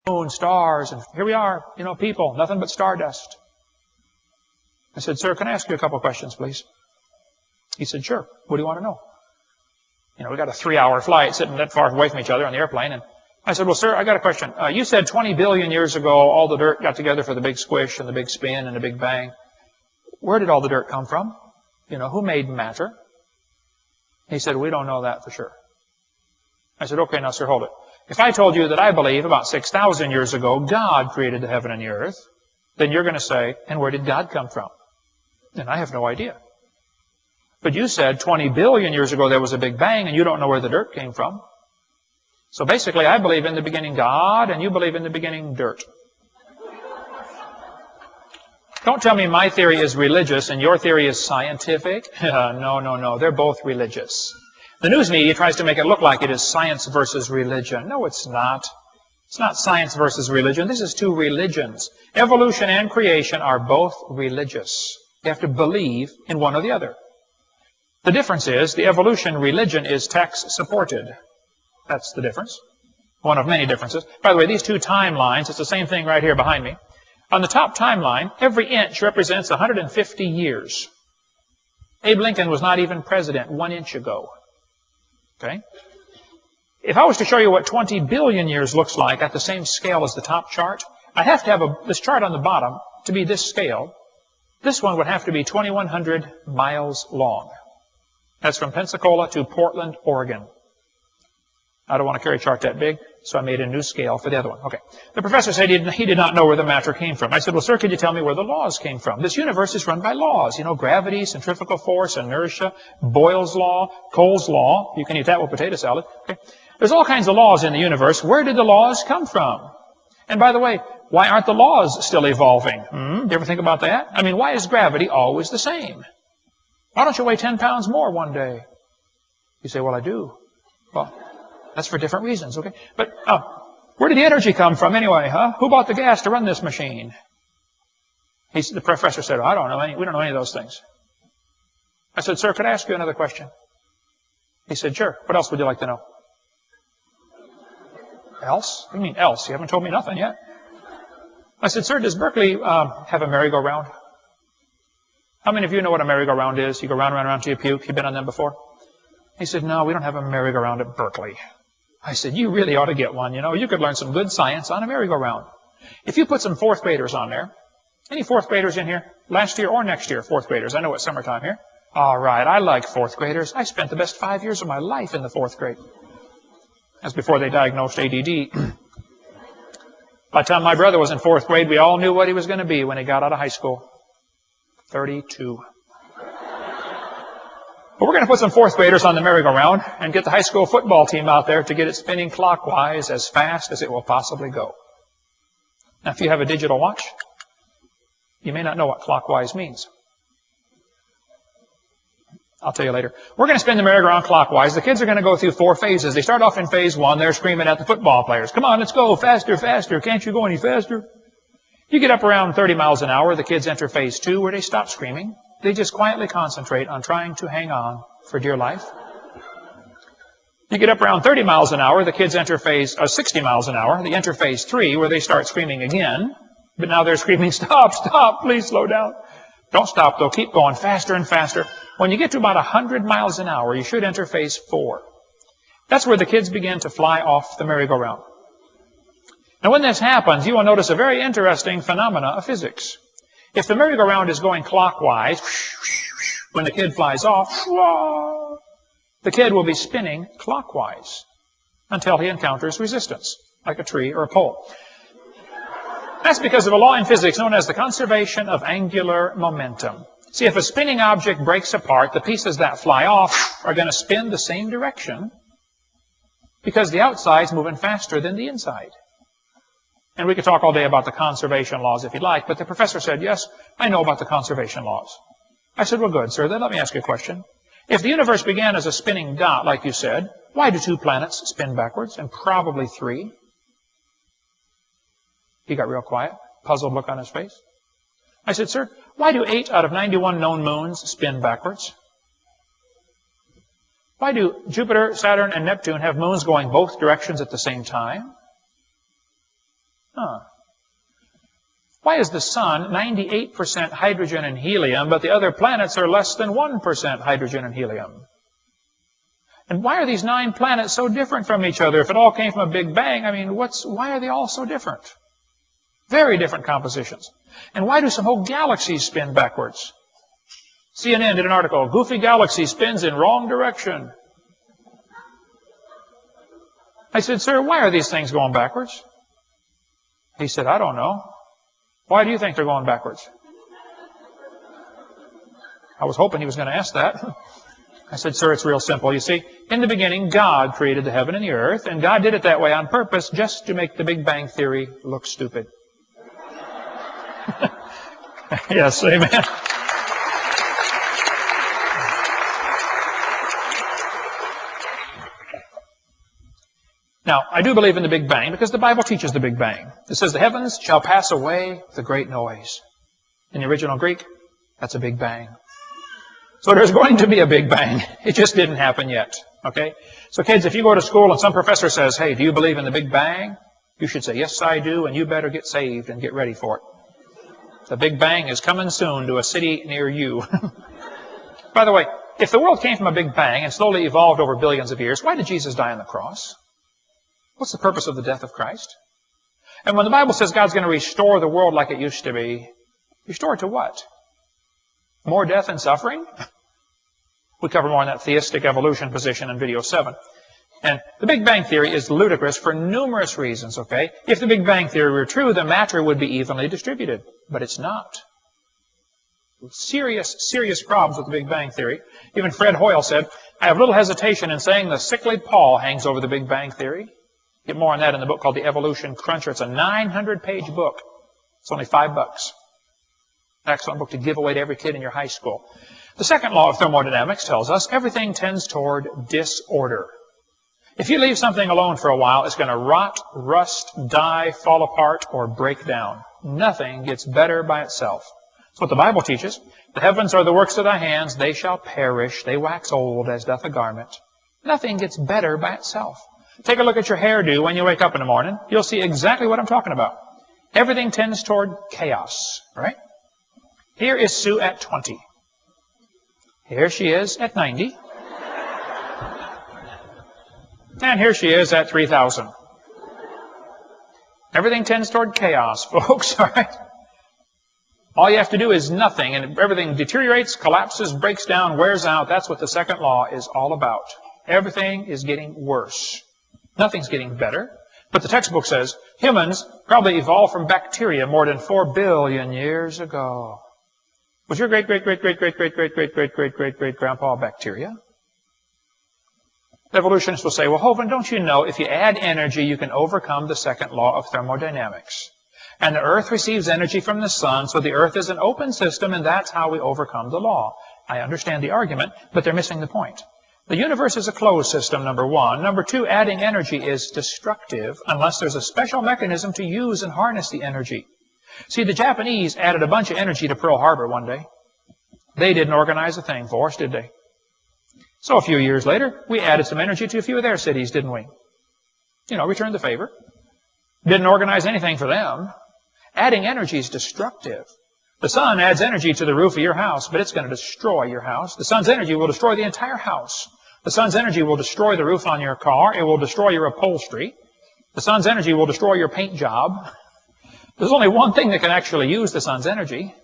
moon, stars, and here we are, people, nothing but stardust. I said, sir, can I ask you a couple of questions, please? He said, sure. What do you want to know? We got a 3-hour flight sitting that far away from each other on the airplane. And I said, well, sir, I got a question. You said 20 billion years ago, all the dirt got together for the big squish and the big spin and the big bang. Where did all the dirt come from? Who made matter? He said, we don't know that for sure. I said, okay, now, sir, hold it. If I told you that I believe about 6,000 years ago, God created the heaven and the earth, then you're going to say, and where did God come from? And I have no idea. But you said 20 billion years ago there was a big bang, and you don't know where the dirt came from. So basically, I believe in the beginning God, and you believe in the beginning dirt. Don't tell me my theory is religious and your theory is scientific. No. They're both religious. The news media tries to make it look like it is science versus religion. No, it's not. It's not science versus religion. This is two religions. Evolution and creation are both religious. You have to believe in one or the other. The difference is the evolution religion is text-supported. That's the difference. One of many differences. By the way, these two timelines, it's the same thing right here behind me. On the top timeline, every inch represents 150 years. Abe Lincoln was not even president 1 inch ago. Okay? If I was to show you what 20 billion years looks like at the same scale as the top chart, I have to have this chart on the bottom to be this scale. This one would have to be 2,100 miles long. That's from Pensacola to Portland, Oregon. I don't want to carry a chart that big, so I made a new scale for the other one. Okay. The professor said he did not know where the matter came from. I said, well, sir, could you tell me where the laws came from? This universe is run by laws. Gravity, centrifugal force, inertia, Boyle's law, Cole's law. You can eat that with potato salad. Okay. There's all kinds of laws in the universe. Where did the laws come from? And by the way, why aren't the laws still evolving? Do you ever think about that? I mean, why is gravity always the same? Why don't you weigh 10 pounds more one day? You say, well, I do. Well, that's for different reasons, okay? But where did the energy come from anyway, huh? Who bought the gas to run this machine? The professor said, I don't know we don't know any of those things. I said, sir, could I ask you another question? He said, sure. What else would you like to know? Else? What do you mean else? You haven't told me nothing yet. I said, sir, does Berkeley have a merry-go-round? How many of you know what a merry-go-round is? You go round and round till you puke. You've been on them before? He said, no, we don't have a merry-go-round at Berkeley. I said, you really ought to get one. You could learn some good science on a merry-go-round. If you put some fourth graders on there, any fourth graders in here? Last year or next year, fourth graders. I know it's summertime here. All right, I like fourth graders. I spent the best 5 years of my life in the fourth grade. That's before they diagnosed ADD. By the time my brother was in fourth grade, we all knew what he was going to be when he got out of high school. 32. But we're going to put some fourth graders on the merry-go-round and get the high school football team out there to get it spinning clockwise as fast as it will possibly go. Now, if you have a digital watch, you may not know what clockwise means. I'll tell you later. We're going to spin the merry-go-round clockwise. The kids are going to go through 4 phases. They start off in phase 1. They're screaming at the football players. Come on, let's go. Faster, faster. Can't you go any faster? You get up around 30 miles an hour. The kids enter phase 2 where they stop screaming. They just quietly concentrate on trying to hang on for dear life. You get up around 30 miles an hour. The kids enter phase 60 miles an hour. They enter phase 3 where they start screaming again. But now they're screaming, stop, stop, please slow down. Don't stop, though. Keep going faster and faster. When you get to about 100 miles an hour, you should enter phase 4. That's where the kids begin to fly off the merry-go-round. Now, when this happens, you will notice a very interesting phenomena of physics. If the merry-go-round is going clockwise, when the kid flies off, the kid will be spinning clockwise until he encounters resistance, like a tree or a pole. That's because of a law in physics known as the conservation of angular momentum. See, if a spinning object breaks apart, the pieces that fly off are going to spin the same direction because the outside's moving faster than the inside. And we could talk all day about the conservation laws if you'd like, but the professor said, yes, I know about the conservation laws. I said, well, good, sir. Then let me ask you a question. If the universe began as a spinning dot, like you said, why do 2 planets spin backwards and probably 3? He got real quiet, puzzled look on his face. I said, sir, why do 8 out of 91 known moons spin backwards? Why do Jupiter, Saturn, and Neptune have moons going both directions at the same time? Huh. Why is the sun 98% hydrogen and helium, but the other planets are less than 1% hydrogen and helium? And why are these 9 planets so different from each other? If it all came from a Big Bang, I mean, why are they all so different? Very different compositions. And why do some whole galaxies spin backwards? CNN did an article, Goofy Galaxy Spins in Wrong Direction. I said, sir, why are these things going backwards? He said, I don't know. Why do you think they're going backwards? I was hoping he was going to ask that. I said, sir, it's real simple. You see, in the beginning, God created the heaven and the earth, and God did it that way on purpose just to make the Big Bang Theory look stupid. Yes, amen. Now, I do believe in the Big Bang because the Bible teaches the Big Bang. It says the heavens shall pass away with a great noise. In the original Greek, that's a Big Bang. So there's going to be a Big Bang. It just didn't happen yet. Okay? So kids, if you go to school and some professor says, hey, do you believe in the Big Bang? You should say, yes, I do, and you better get saved and get ready for it. The Big Bang is coming soon to a city near you. By the way, if the world came from a Big Bang and slowly evolved over billions of years, why did Jesus die on the cross? What's the purpose of the death of Christ? And when the Bible says God's going to restore the world like it used to be, restore it to what? More death and suffering? We cover more on that theistic evolution position in video 7. And the Big Bang Theory is ludicrous for numerous reasons, okay? If the Big Bang Theory were true, the matter would be evenly distributed. But it's not. Serious, serious problems with the Big Bang Theory. Even Fred Hoyle said, I have little hesitation in saying the sickly pall hangs over the Big Bang Theory. Get more on that in the book called The Evolution Cruncher. It's a 900-page book. It's only $5. Excellent book to give away to every kid in your high school. The second law of thermodynamics tells us everything tends toward disorder. If you leave something alone for a while, it's going to rot, rust, die, fall apart, or break down. Nothing gets better by itself. That's what the Bible teaches. The heavens are the works of thy hands. They shall perish. They wax old as doth a garment. Nothing gets better by itself. Take a look at your hairdo when you wake up in the morning. You'll see exactly what I'm talking about. Everything tends toward chaos, right? Here is Sue at 20. Here she is at 90. And here she is at 3,000. Everything tends toward chaos, folks, all right? All you have to do is nothing, and everything deteriorates, collapses, breaks down, wears out. That's what the second law is all about. Everything is getting worse. Nothing's getting better. But the textbook says humans probably evolved from bacteria more than 4 billion years ago. Was your great-great-great-great-great-great-great-great-great-great-grandpa bacteria? Evolutionists will say, well, Hovind, don't you know if you add energy, you can overcome the second law of thermodynamics? And the Earth receives energy from the sun, so the Earth is an open system, and that's how we overcome the law. I understand the argument, but they're missing the point. The universe is a closed system, number one. Number two, adding energy is destructive unless there's a special mechanism to use and harness the energy. See, the Japanese added a bunch of energy to Pearl Harbor one day. They didn't organize a thing for us, did they? So a few years later, we added some energy to a few of their cities, didn't we? Returned the favor. Didn't organize anything for them. Adding energy is destructive. The sun adds energy to the roof of your house, but it's going to destroy your house. The sun's energy will destroy the entire house. The sun's energy will destroy the roof on your car. It will destroy your upholstery. The sun's energy will destroy your paint job. There's only one thing that can actually use the sun's energy.